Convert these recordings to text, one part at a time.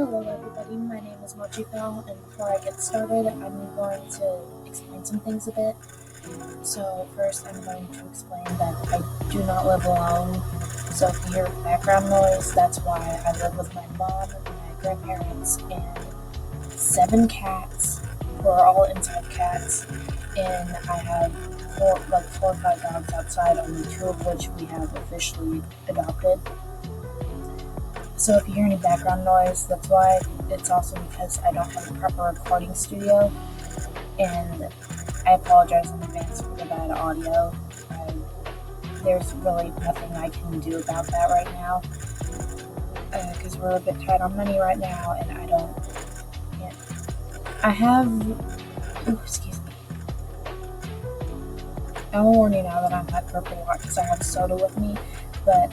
Hello everybody, my name is Mochiko, and before I get started, I'm going to explain some things a bit. So first, I'm going to explain that I do not live alone, so if you hear background noise, that's why. I live with my mom, my grandparents, and 7 cats, who are all inside cats, and I have 4 or 5 dogs outside, only 2 of which we have officially adopted. So if you hear any background noise, that's why. It's also because I don't have a proper recording studio, and I apologize in advance for the bad audio. There's really nothing I can do about that right now, because we're a bit tight on money right now, and can't. I have, excuse me. I will warn you now that I'm hyper because I have soda with me, but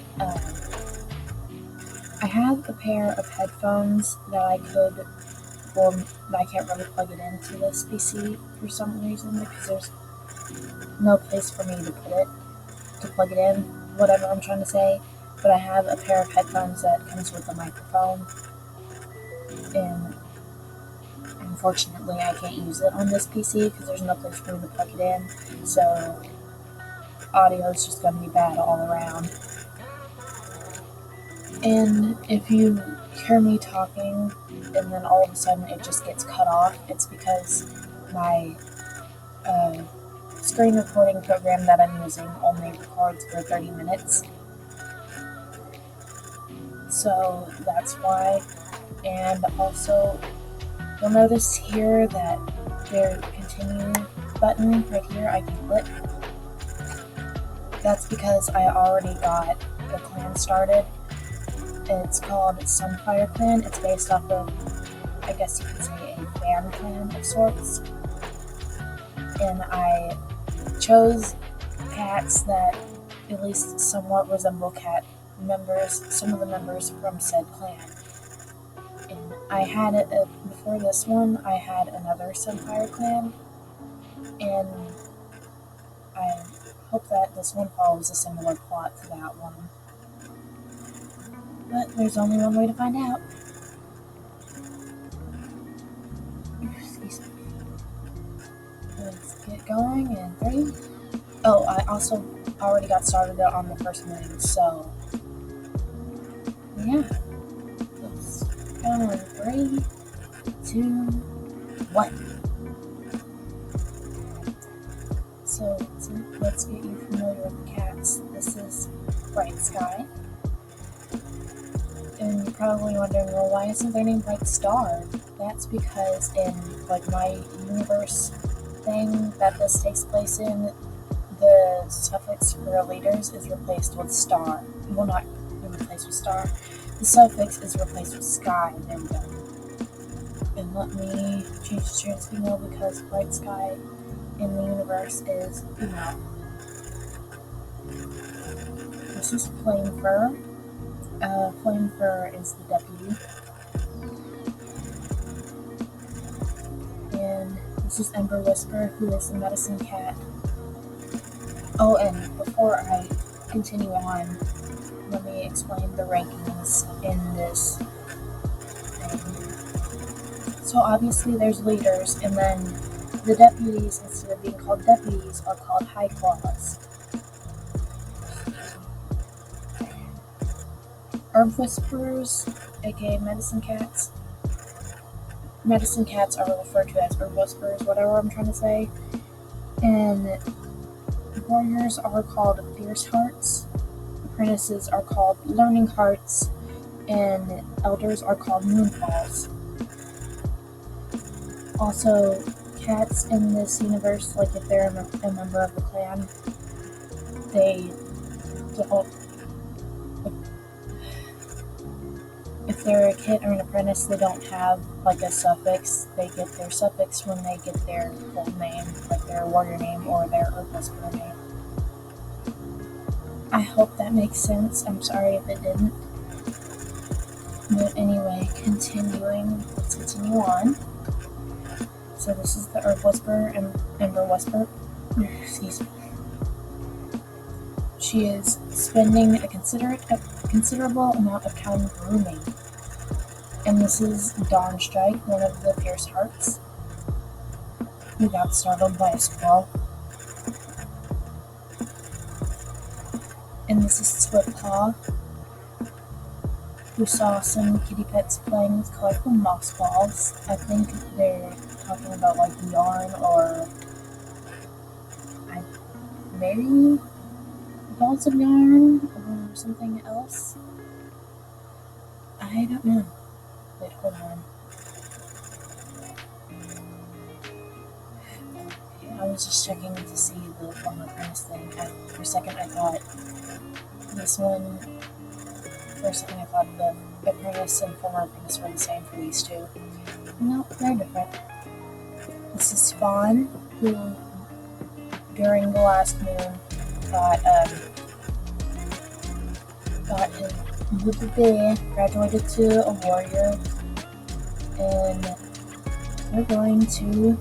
I have a pair of headphones that I can't really plug it into this PC for some reason because there's no place for me to plug it in, whatever I'm trying to say. But I have a pair of headphones that comes with a microphone, and unfortunately I can't use it on this PC because there's no place for me to plug it in, so audio is just going to be bad all around. And if you hear me talking and then all of a sudden it just gets cut off, it's because my screen recording program that I'm using only records for 30 minutes. So that's why. And also, you'll notice here that there's a continue button right here I can click. That's because I already got the clan started. It's called SunfireClan. It's based off of, I guess you could say, a fan clan of sorts. And I chose cats that at least somewhat resemble cat members, some of the members from said clan. And I had it before this one, I had another SunfireClan, and I hope that this one follows a similar plot to that one. But there's only one way to find out. Excuse me. Let's get going in 3. Oh, I also already got started on the first movie, so yeah. Let's go in 3, 2, 1. So let's get you familiar with the cats. This is Bright Sky. And you're probably wondering, well, why isn't their name Bright Star? That's because in my universe thing that this takes place in, the suffix for leaders is replaced with star. Well, not replaced with star. The suffix is replaced with sky. There we go. And let me change the share signal because Bright Sky in the universe is female. This is Flame Fur. Flame Fur is the deputy. And this is Ember Whisper, who is the medicine cat. Oh, and before I continue on, let me explain the rankings in this thing. So obviously there's leaders, and then the deputies, instead of being called deputies, are called high claws. Herb Whisperers, aka medicine cats. Medicine cats are referred to as herb whisperers, whatever I'm trying to say. And warriors are called fierce hearts. Apprentices are called learning hearts. And elders are called moonfalls. Also, cats in this universe, if they're a member of the clan, they don't. If they're a kid or an apprentice, they don't have a suffix. They get their suffix when they get their full name, their warrior name or their herb whisperer name. I hope that makes sense. I'm sorry if it didn't. But anyway, let's continue on. So this is the herb whisperer and Ember Whisper. Excuse me. She is spending a considerable amount of time grooming. And this is Dawn Strike, one of the Fierce Hearts, who got startled by a squirrel. And this is Swiftpaw, who saw some kitty pets playing with colorful moss balls. I think they're talking about like yarn or maybe balls of yarn or something else. I don't know. Wait, hold on. I was just checking to see the former apprentice thing. For a second I thought the apprentice and former apprentice were the same for these two. No, they're different. This is Fawn, who during the last moon got graduated to a warrior, and we're going to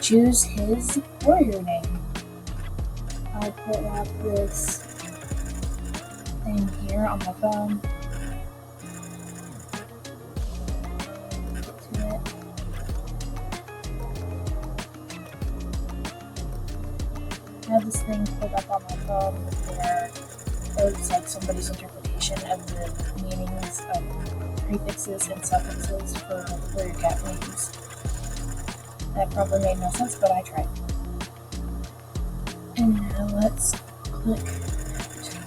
choose his warrior name. I'll put up this thing here on my phone. Get to it. I have this thing put up on my phone where it's like somebody's interpretation of the meanings of prefixes and suffixes for your cat names. That probably made no sense, but I tried. And now let's click.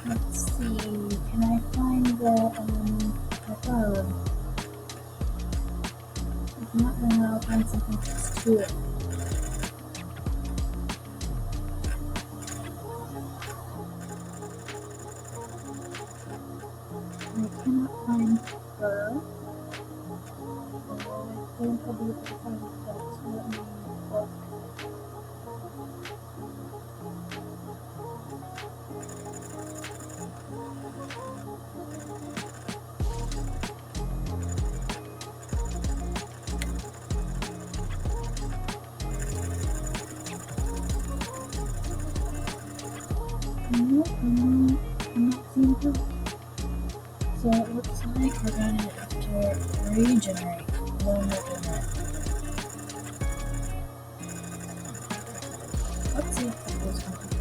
Let's see. Can I find the phone? If not, then I'll find something close to it. I cannot find her. I think I'll be able to find it, but let me look. Nope, I'm not seeing her. So it looks like we're gonna have to regenerate. One more minute. Let's see if that goes complete.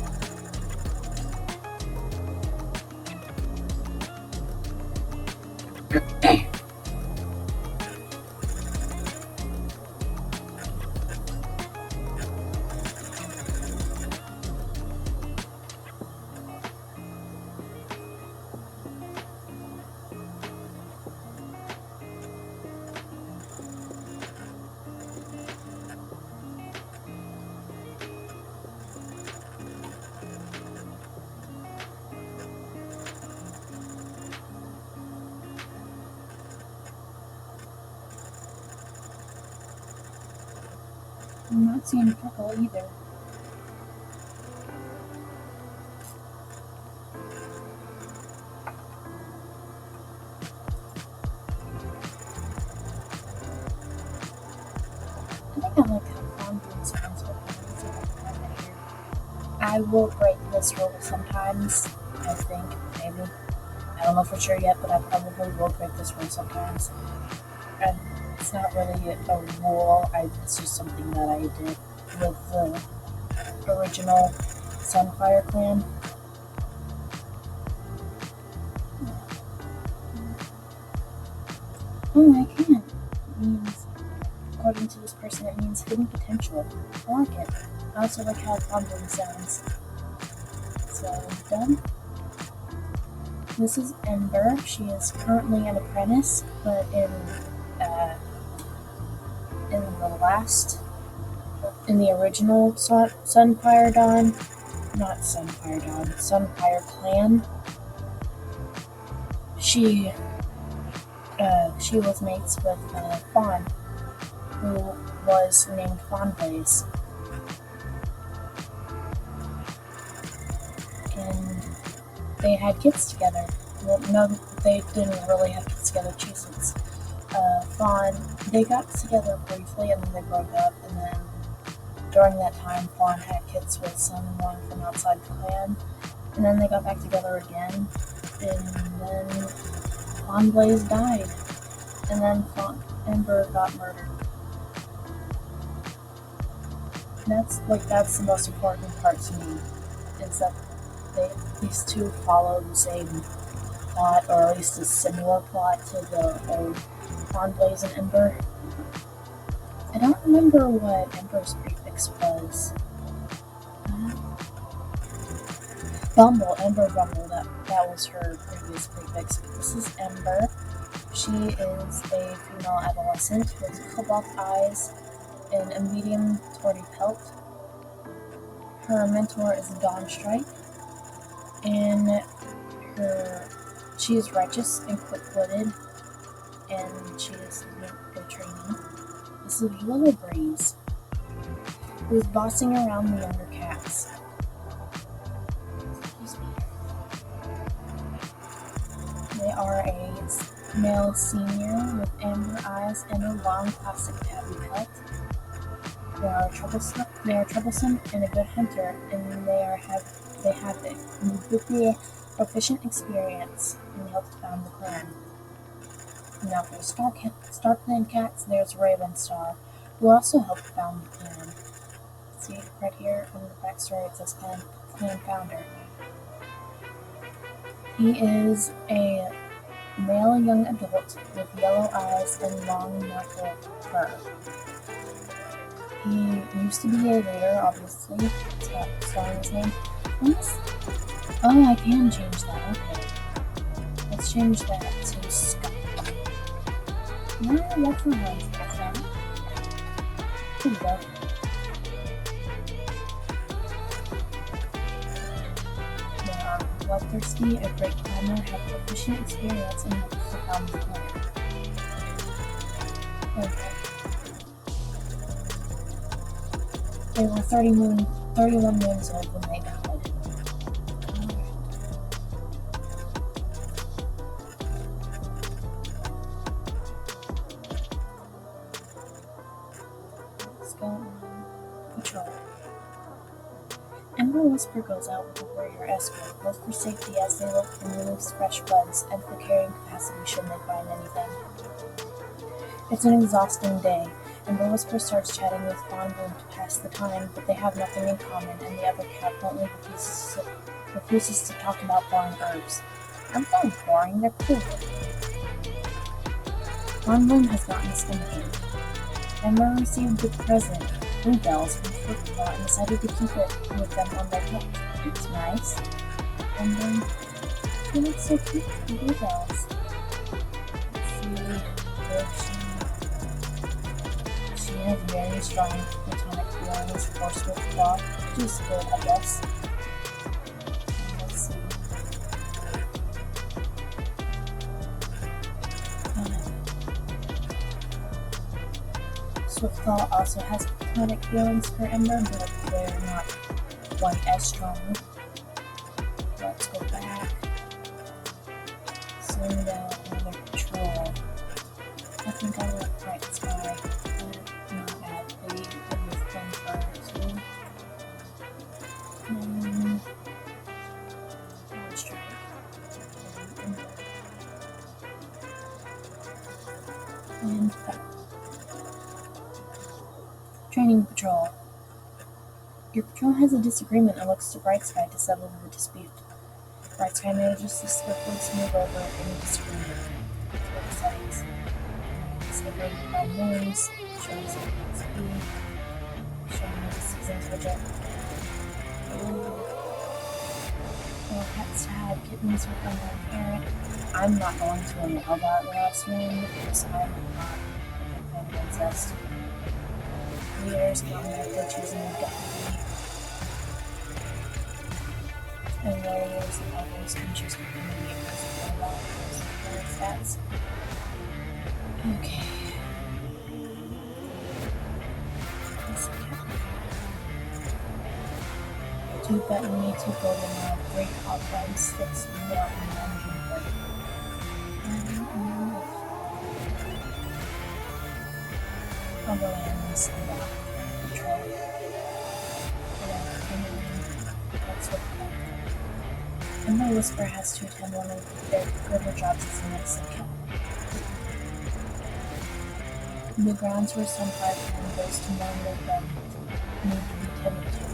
I'm not seeing purple either. I think I like how fondant sounds, but let's see if I can find that here. I will break this rule sometimes, I think, maybe. I don't know for sure yet, but I probably will break this rule sometimes. And it's not really a rule, it's just something that I did with the original SunfireClan. Oh, I can. It means, according to this person, it means hidden potential. I like it. I also like how fondant sounds. So, done. This is Ember. She is currently an apprentice, but in the original SunfireClan, she was mates with Fawn, who was named Fawnblaze. And they had kids together. Well, no, they didn't really have kids together, Jesus. Fawn, they got together briefly and then they broke up, and then during that time, Fawn had kids with someone from outside the clan, and then they got back together again, and then Fawnblaze died. and then Ember got murdered. That's the most important part to me, is that these two follow the same plot, or at least a similar plot to the old Blaze and Ember. I don't remember what Ember's prefix was. Ember Bumble, that was her previous prefix. This is Ember. She is a female adolescent with cobalt eyes and a medium torty pelt. Her mentor is Dawn Strike, and she is righteous and quick-witted, and she is a trainee. This is Willow Breeze, who is bossing around the younger cats. Excuse me. They are a male senior with amber eyes and a long plastic tabby pelt. They are troublesome and a good hunter, and they have a proficient experience, and they helped found the clan. Now for the Star Clan cats, there's Ravenstar, who also helped found the clan. See right here on the backstory, it says clan founder. He is a male young adult with yellow eyes and long natural fur. He used to be a leader, obviously. It's got Star in his name. Oh, I can change that. Okay. Let's change that to Scott. No, that's not right. That's Here we go. They are bloodthirsty, a great climber, have proficient experience, and help to found the clan. Okay. They were 31 moons old when they died. Let's go on patrol. Ember Whisper goes out with a warrior escort, both for safety as they look and release fresh buds, and for carrying capacity should they find anything. It's an exhausting day. Ember Whisper starts chatting with Fawn Bloom to pass the time, but they have nothing in common, and the other cat bluntly refuses to talk about boring herbs. I'm feeling boring, they're cool. Fawn Bloom has gotten stinky. Ember received a present, bluebells from Clipchamp, and decided to keep it with them on their pet. It's nice. And then she looks so cute with the bluebells. Let's see. She has very strong platonic feelings for Swiftclaw, which is good, I guess. Let's see. Swiftclaw also has platonic feelings for Ember, but they're not quite as strong. Let's go back. Slim down another patrol. I think I like Bright Sky. Not bad. They live with Flamefire too. Let's try it. And Training Patrol. Your patrol has a disagreement and looks to Bright Sky to settle the dispute. Bright Sky manages to swiftly smooth over any disagreement. Settings. Separated by moons, shows XP, showing the season's budget. Well, cats had kittens with unknown parent. I'm not going to allow that last one because I'm not a fan of incest. Leaders automatically choosing a deputy. And warriors and others can choose to be leaders or warriors for their stats. Okay. Do that we need to build a great hotlines that's not manageable. Overlands and patrol. That's what Ember Whisper has to attend one of their privilege jobs as a medicine camp. The grounds where SunfireClan goes to mourn their friend need to be tended to.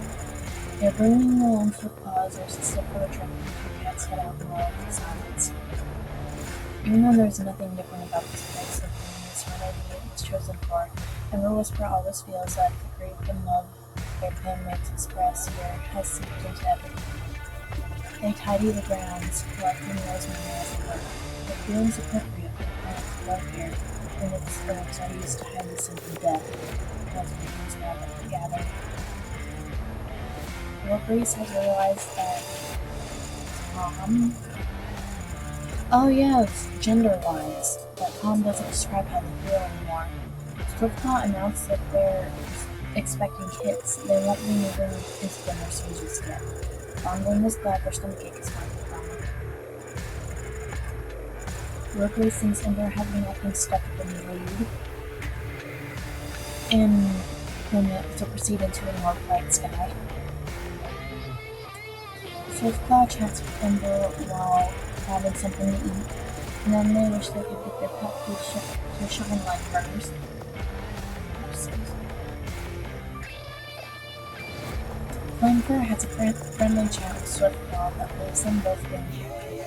They're bringing the lumps with paws their sister for the trip and two cats head out in love in silence. Even though there's nothing different about this place than the serenity it's chosen for, Ember Whisper always feels that the grief and love their playmates express here has seeped into everything. They tidy the grounds, collecting rosemary as they work. It feels appropriate for the plants to grow here, and its herbs are used to hide the scent of death as beings gather. Wilburys has realized that oh yes, gender-wise, that Tom doesn't describe how they feel anymore. Swiftclaw announced that they're expecting kids. They won't be moving into the nursery just yet. Bonbon is glad their stomachache is finally gone. Wilburys thinks Ember has been acting stuck and rude, and then to proceed into a more bright sky. Swiftclaw chats with Ember while having something to eat, and then they wish they could get their pet food to shine like hers. Flamefur has a friendly chat with Swiftclaw that leaves them both feeling happy.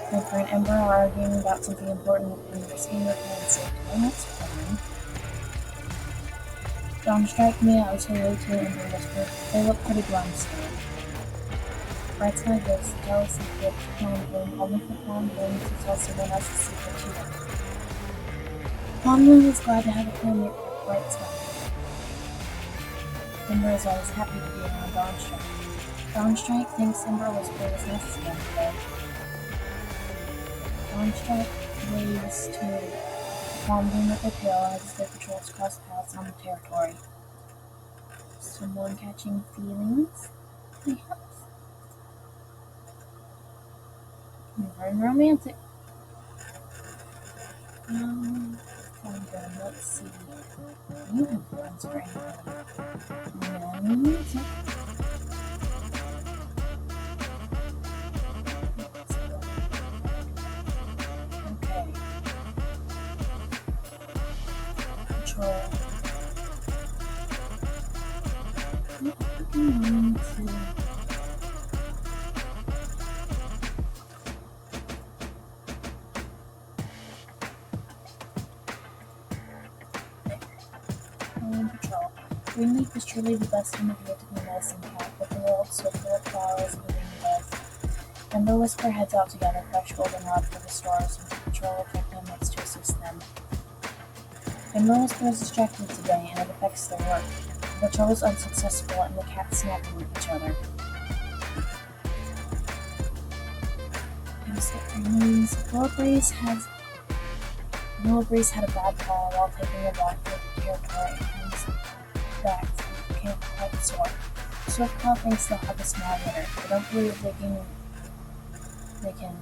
Flamefur and Ember are arguing about something important and risking their plan's safety, and that's fine. Dawnstrike meows hello to Ember Whisper. They look pretty glum still. Bright Sky gives the tell a secret to Pondbloom, only for Pondbloom to tell someone else the secret to them. Pondbloom is glad to have a playmate like Bright Sky. Ember is always happy to be around Dawnstrike. Dawnstrike thinks Ember Whisper was nice to them today. Dawnstrike waves to Pondbloom with her tail as their patrols cross paths on the territory. Someone catching feelings? Yes. Very romantic. Let's see. You have plans for anybody? No music. Okay. Control. Patrol. Greenleaf is truly the best time of year to be a medicine cat, but the world so full of flowers and green buds. Ember Whisper heads out to gather fresh goldenrod for the stores and to patrol with their playmates to assist them. Ember Whisper is distracted today and it affects their work. The patrol is unsuccessful and the cats snapping with each other. Wilburys had a bad fall while taking a walk through the territory and his back became quite sore. Swiftclaw thinks they'll have a small litter. They don't believe they can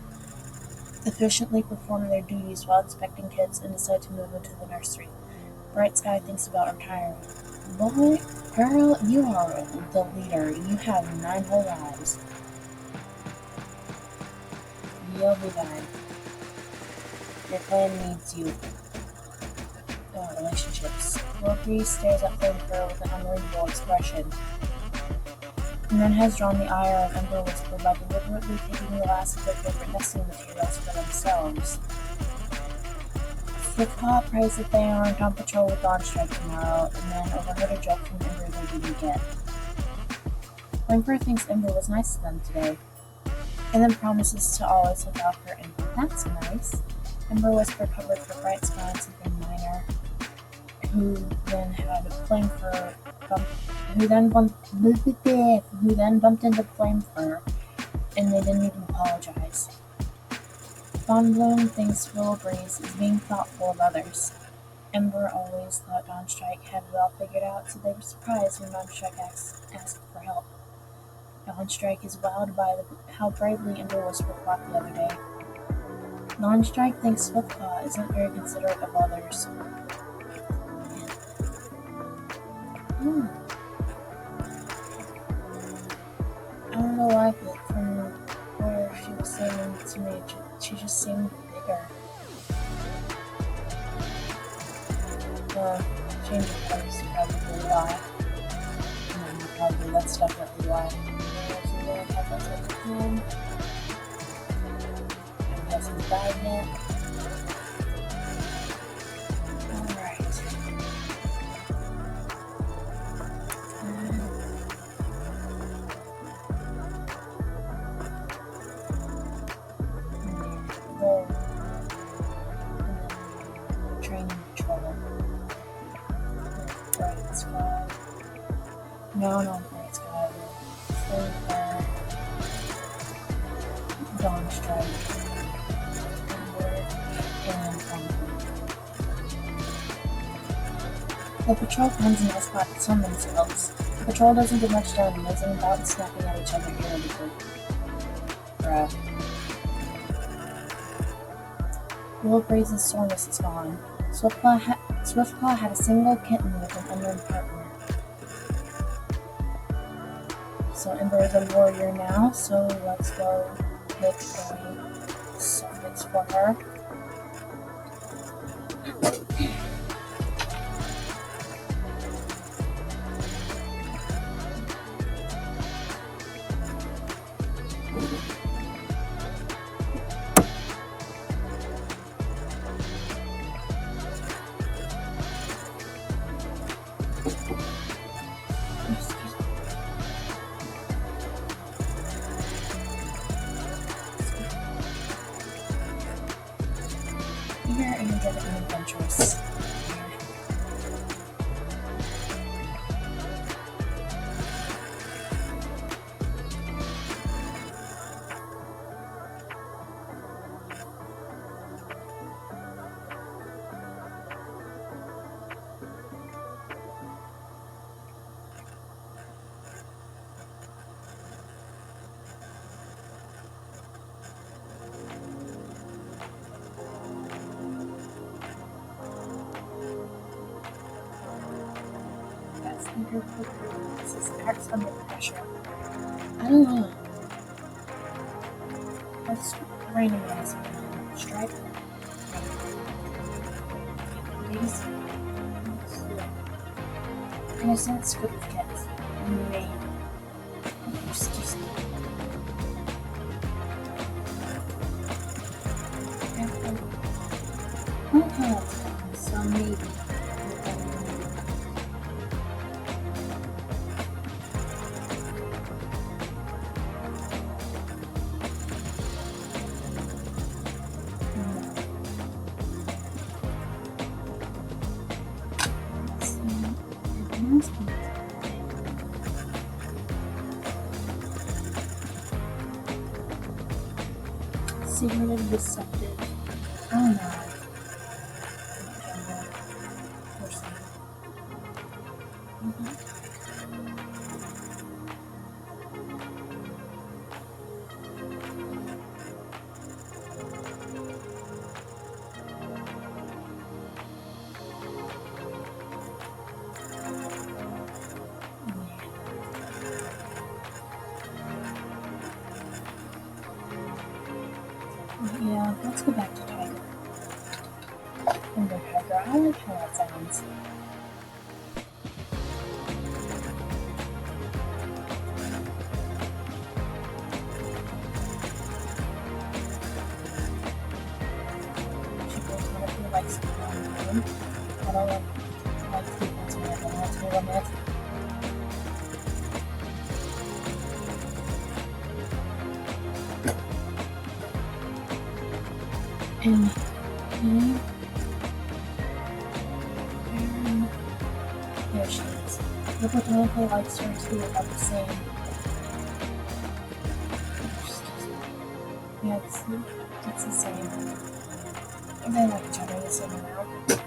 efficiently perform their duties while expecting kids and decide to move into the nursery. Bright Sky thinks about retiring. Boy, girl, you are the leader. You have 9 whole lives. You'll be fine. Your clan needs you. Relationships. Wilburys stares at Flamefur with an unreadable expression, and then has drawn the ire of Ember Whisper by deliberately taking the last of their favorite nesting materials for themselves. Swiftclaw prays that they aren't on patrol with Dawnstrike tomorrow, and then overheard a joke from Ember they didn't get. Flamefur thinks Ember was nice to them today, and then promises to always look out for Ember. That's nice. Ember Whisper covered for Bright Sky and something minor, who then bumped into Flamefur, and they didn't even apologize. Bonbloom thinks Wilburys is being thoughtful of others. Ember always thought Dawnstrike had it all figured out, so they were surprised when Dawnstrike asked for help. Dawnstrike is wowed by how bravely Ember Whisper fought the other day. Dawnstrike thinks Swiftclaw isn't very considerate of others. I don't know why, but from where she was saying to me, she just seemed bigger. Change of place, probably why. Probably that's definitely why. So we're gonna have this at the home. I'm guessing bag it. Alright. Roll. And then train control. Bright sky. No, not bright sky. Full air. Dawn strike. The patrol finds an nice spot to sun themselves. The patrol doesn't get much done, nosing about and snapping at each other irritably. Bruh. Willbraze's soreness is gone. Swiftclaw had a single kitten with an unknown partner. So Ember is a warrior now, so let's go pick a suffix for her. Eager, energetic, and adventurous. This acts under pressure. I don't know. Let's randomize it. Strike. These. And I said it's good with kids. Maybe. Just okay, so maybe. Secretive, deceptive. Oh no. Yeah, let's go back to Tiger. Ember Tiger, I like how that sounds. She goes whenever you like something on the game. I don't like defense when I don't want to limit. And there she is. The botanical likes her too about the same. Yeah, it's the same. And they like each other the same amount.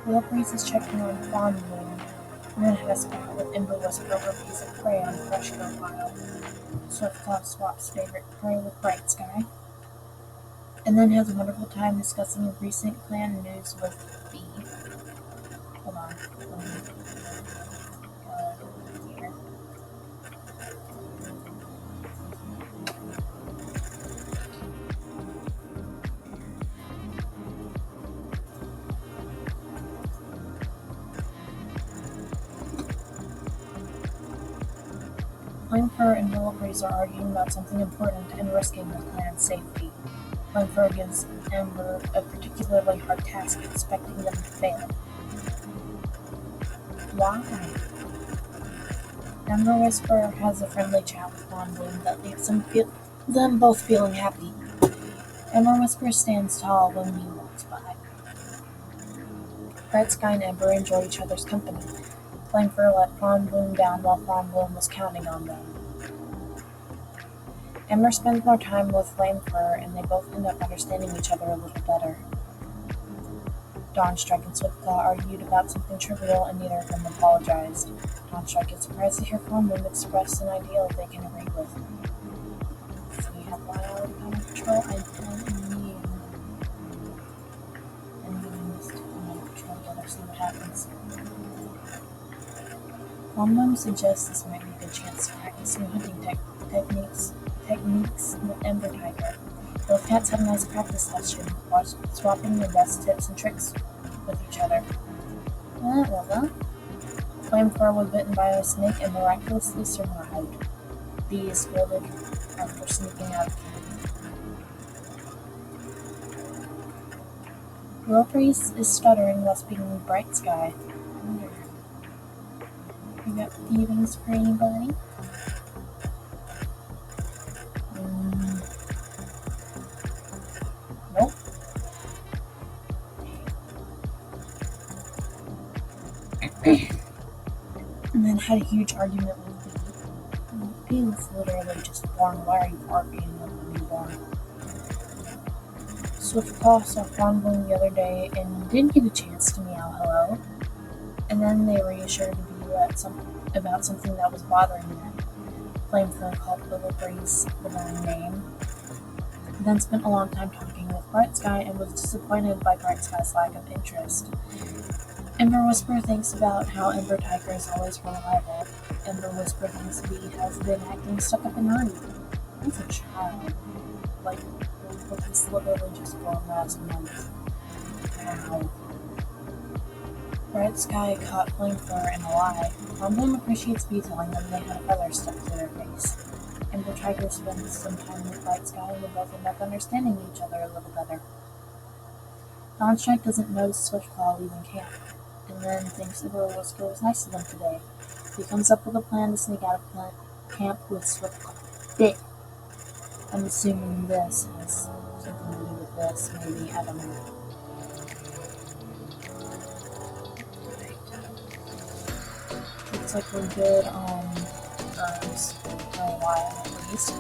Willbraze is checking on Fawn Moon, and then had a spot with Ember was over a piece of prey on the fresh girl pile. Swiftclaw swaps favorite prey with Bright Sky, and then has a wonderful time discussing recent clan news with B. Hold on. Here. Flamefur and Willow are arguing about something important and risking the clan's safety. Flamefur gives Ember a particularly hard task, expecting them to fail. Why? Ember Whisperer has a friendly chat with Bloom that leaves them both feeling happy. Ember Whisperer stands tall when he walks by. Bright Sky and Ember enjoy each other's company. Flamefur let Bloom down while Bloom was counting on them. Ember spends more time with Flamefur, and they both end up understanding each other a little better. Dawnstrike and Swiftclaw argued about something trivial, and neither of them apologized. Dawnstrike is surprised to hear Bloom express an ideal they can agree with. So we have one hour to patrol. I don't need and doing this to patrol together, see what happens. Bloom suggests this might be a good chance to practice new hunting techniques with Ember Tiger. Both cats have a nice practice session, swapping their best tips and tricks with each other. Flamefur was bitten by a snake and miraculously survived. Bee is scolded after sneaking out of camp. Willow is stuttering while speaking with Bright Sky. You got feelings for anybody? Nope. And then had a huge argument with Bee. Bee was literally just born. Why are you arguing with a newborn? Swiftclaw saw Bloom the other day and didn't get a chance to meow hello. And then they reassured Bee about something that was bothering them. Flamefur called Willow the wrong name. Then spent a long time talking with Bright Sky and was disappointed by Bright Sky's lack of interest. Ember Whisperer thinks about how Ember Tiger is always reliable. Ember Whisperer thinks Bee has been acting stuck up and naughty. He's a child. He's literally just born last month. Wow. Bright Sky caught Flamefur in a lie. Bloom appreciates Bee telling them they had a feather stuck to their face. Ember Tiger spends some time with Bright Sky and they both end up understanding each other a little better. Dawnstrike doesn't notice Swiftclaw leaving camp, and then thinks the Willow was nice to them today. He comes up with a plan to sneak out of camp with Swiftclaw. I'm assuming this has something to do with this, maybe, I don't know. Looks like we're good on herbs for a while at least.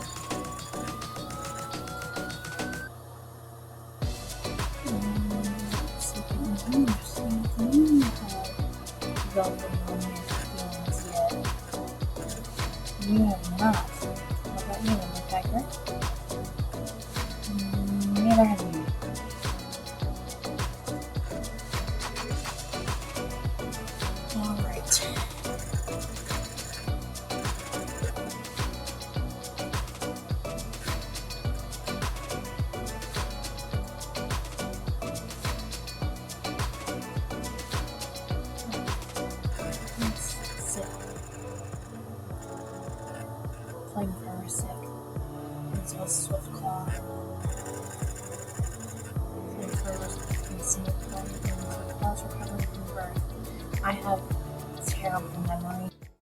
You have not. How about you, Ember Tiger? Neither have you. Alright. Flamefur is sick. And so is Swiftclaw. Flamefur was conceived by Swiftclaw's recovering from birth. I have terrible memory.